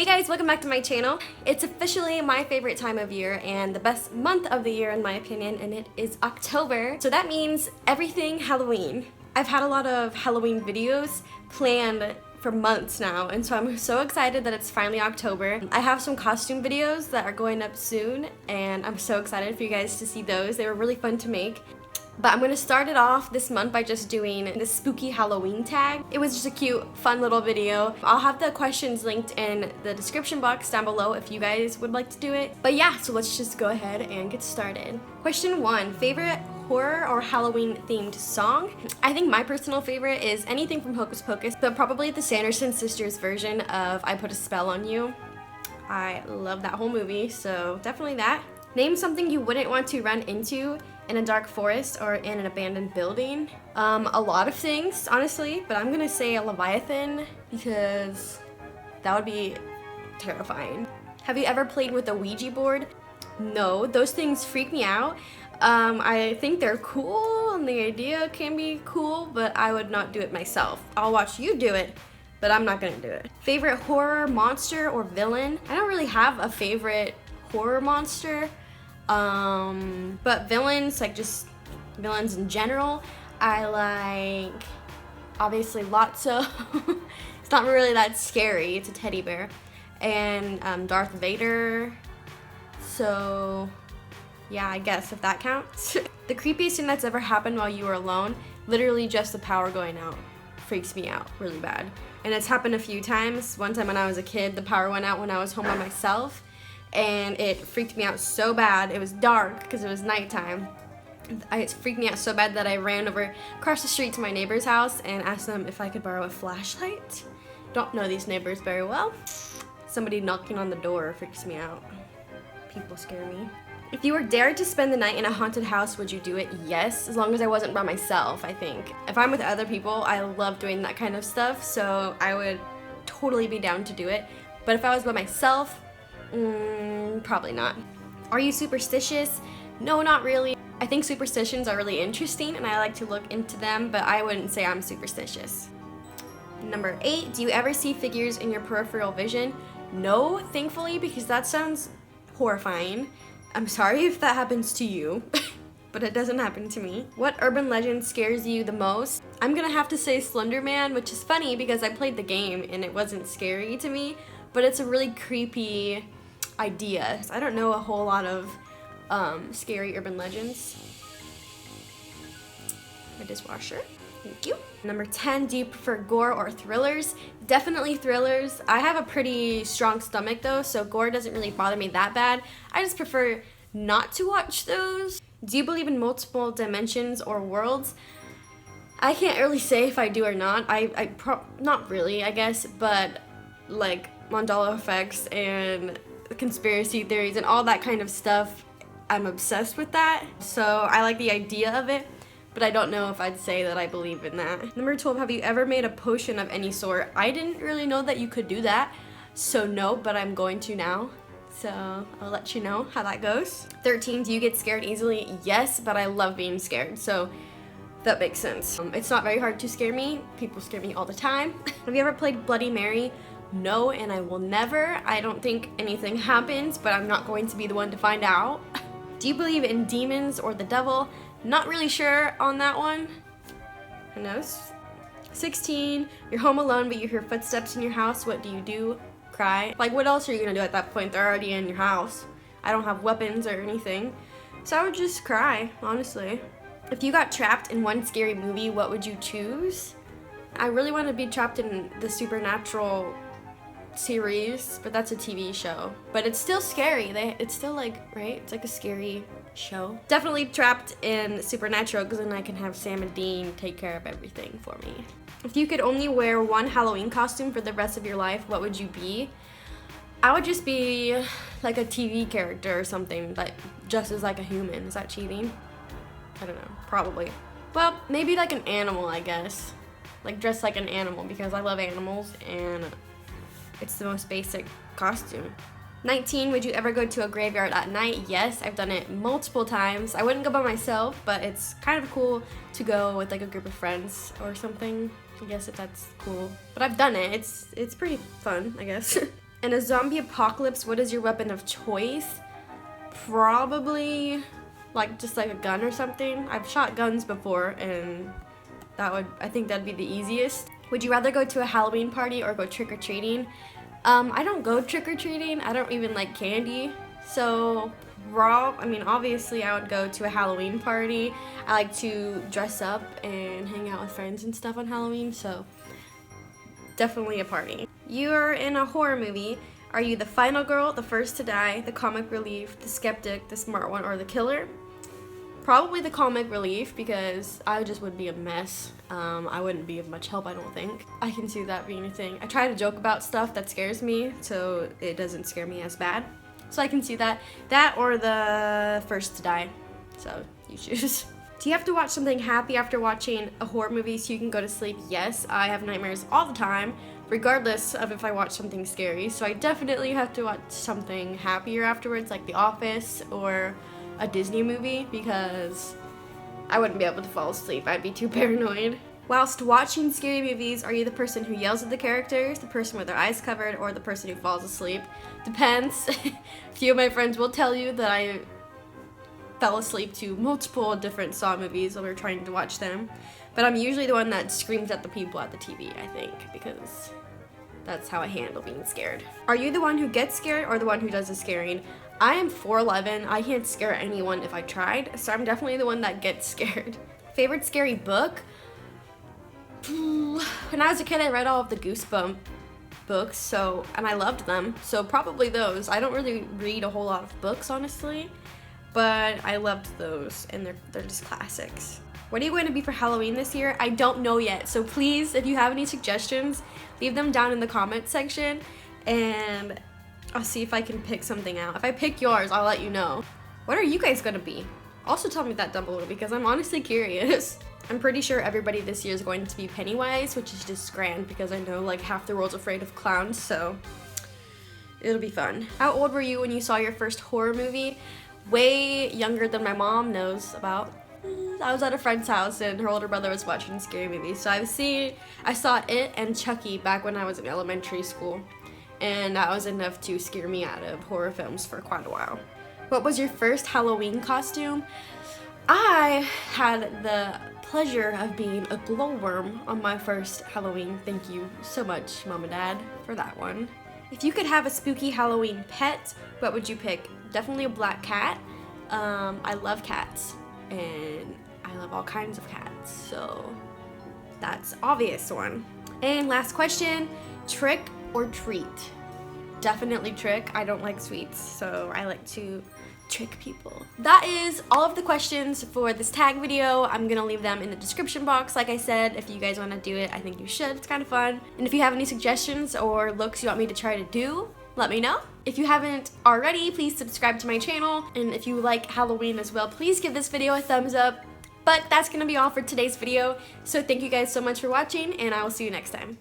Hey guys, welcome back to my channel. It's officially my favorite time of year and the best month of the year in my opinion, and it is October. So that means everything Halloween. I've had a lot of Halloween videos planned for months now, and so I'm so excited that it's finally October. I have some costume videos that are going up soon, and I'm so excited for you guys to see those. They were really fun to make. But I'm gonna start it off this month by just doing the spooky Halloween tag. It was just a cute, fun little video. I'll have the questions linked in the description box down below if you guys would like to do it. But yeah, so let's just go ahead and get started. Question 1, favorite horror or Halloween themed song? I think my personal favorite is anything from Hocus Pocus, but probably the Sanderson sisters version of I Put a Spell on You. I love that whole movie, so definitely that. Name something you wouldn't want to run into in a dark forest or in an abandoned building. A lot of things, honestly, but I'm gonna say a Leviathan because that would be terrifying. Have you ever played with a Ouija board? No, those things freak me out. I think they're cool and the idea can be cool, but I would not do it myself. I'll watch you do it, but I'm not gonna do it. Favorite horror monster or villain? I don't really have a favorite horror monster. But villains, like just villains in general, I like obviously Lotso. It's not really that scary, it's a teddy bear. And Darth Vader. So yeah, I guess if that counts. The creepiest thing that's ever happened while you were alone, literally just the power going out, freaks me out really bad. And it's happened a few times. One time when I was a kid, the power went out when I was home by myself. And it freaked me out so bad. It was dark because it was nighttime. It freaked me out so bad that I ran over across the street to my neighbor's house and asked them if I could borrow a flashlight. Don't know these neighbors very well. Somebody knocking on the door freaks me out. People scare me. If you were dared to spend the night in a haunted house, would you do it? Yes, as long as I wasn't by myself, I think. If I'm with other people, I love doing that kind of stuff, so I would totally be down to do it. But if I was by myself, probably not. Are you superstitious? No, not really. I think superstitions are really interesting and I like to look into them, but I wouldn't say I'm superstitious. Number 8, do you ever see figures in your peripheral vision? No, thankfully, because that sounds horrifying. I'm sorry if that happens to you, but it doesn't happen to me. What urban legend scares you the most? I'm gonna have to say Slender Man, which is funny because I played the game and it wasn't scary to me, but it's a really creepy idea. I don't know a whole lot of scary urban legends. My dishwasher, thank you. Number 10, do you prefer gore or thrillers? Definitely thrillers. I have a pretty strong stomach though, so gore doesn't really bother me that bad. I just prefer not to watch those. Do you believe in multiple dimensions or worlds? I can't really say if I do or not. Not really, I guess, but like Mandela effects and conspiracy theories and all that kind of stuff, I'm obsessed with that. So I like the idea of it, but I don't know if I'd say that I believe in that. Number 12, have you ever made a potion of any sort? I didn't really know that you could do that, so no, but I'm going to now. So I'll let you know how that goes. 13, do you get scared easily? Yes, but I love being scared, so that makes sense. It's not very hard to scare me. People scare me all the time. Have you ever played Bloody Mary? No, and I will never. I don't think anything happens, but I'm not going to be the one to find out. Do you believe in demons or the devil? Not really sure on that one. Who knows? 16, you're home alone, but you hear footsteps in your house. What do you do? Cry. Like, what else are you gonna do at that point? They're already in your house. I don't have weapons or anything. So I would just cry, honestly. If you got trapped in one scary movie, what would you choose? I really want to be trapped in the Supernatural series, but that's a TV show. But it's still scary. It's still like, right? It's like a scary show. Definitely trapped in Supernatural because then I can have Sam and Dean take care of everything for me. If you could only wear one Halloween costume for the rest of your life, what would you be? I would just be like a TV character or something, like just as like a human. Is that cheating? I don't know, probably. Well, maybe like an animal, I guess. Like dress like an animal because I love animals and it's the most basic costume. 19, would you ever go to a graveyard at night? Yes, I've done it multiple times. I wouldn't go by myself, but it's kind of cool to go with like a group of friends or something. I guess if that's cool. But I've done it. It's pretty fun, I guess. In a zombie apocalypse, what is your weapon of choice? Probably like just like a gun or something. I've shot guns before, and I think that'd be the easiest. Would you rather go to a Halloween party or go trick-or-treating? I don't go trick-or-treating. I don't even like candy. So obviously I would go to a Halloween party. I like to dress up and hang out with friends and stuff on Halloween, so definitely a party. You're in a horror movie. Are you the final girl, the first to die, the comic relief, the skeptic, the smart one, or the killer? Probably the comic relief, because I just would be a mess. I wouldn't be of much help, I don't think. I can see that being a thing. I try to joke about stuff that scares me, so it doesn't scare me as bad. So I can see that. That or the first to die. So you choose. Do you have to watch something happy after watching a horror movie so you can go to sleep? Yes, I have nightmares all the time, regardless of if I watch something scary. So I definitely have to watch something happier afterwards, like The Office or a Disney movie, because I wouldn't be able to fall asleep. I'd be too paranoid. Whilst watching scary movies, are you the person who yells at the characters, the person with their eyes covered, or the person who falls asleep? Depends. A few of my friends will tell you that I fell asleep to multiple different Saw movies while we were trying to watch them. But I'm usually the one that screams at the people at the TV, I think, because that's how I handle being scared. Are you the one who gets scared or the one who does the scaring? I am 4'11". I can't scare anyone if I tried, so I'm definitely the one that gets scared. Favorite scary book? When I was a kid, I read all of the Goosebumps books, and I loved them, so probably those. I don't really read a whole lot of books, honestly, but I loved those, and they're just classics. What are you going to be for Halloween this year? I don't know yet, so please, if you have any suggestions, leave them down in the comment section, and I'll see if I can pick something out. If I pick yours, I'll let you know. What are you guys gonna be? Also tell me that down below, because I'm honestly curious. I'm pretty sure everybody this year is going to be Pennywise, which is just grand because I know like half the world's afraid of clowns, so it'll be fun. How old were you when you saw your first horror movie? Way younger than my mom knows about. I was at a friend's house and her older brother was watching scary movies, so I saw It and Chucky back when I was in elementary school, and that was enough to scare me out of horror films for quite a while. What was your first Halloween costume? I had the pleasure of being a glowworm on my first Halloween. Thank you so much, Mom and Dad, for that one. If you could have a spooky Halloween pet, what would you pick? Definitely a black cat. I love cats, and I love all kinds of cats, so that's an obvious one. And last question, trick or treat? Definitely trick. I don't like sweets, so I like to trick people. That is all of the questions for this tag video. I'm gonna leave them in the description box. Like I said, if you guys want to do it, I think you should. It's kind of fun. And if you have any suggestions or looks you want me to try to do, let me know. If you haven't already, please subscribe to my channel. And if you like Halloween as well, please give this video a thumbs up. But that's gonna be all for today's video. So thank you guys so much for watching, and I will see you next time.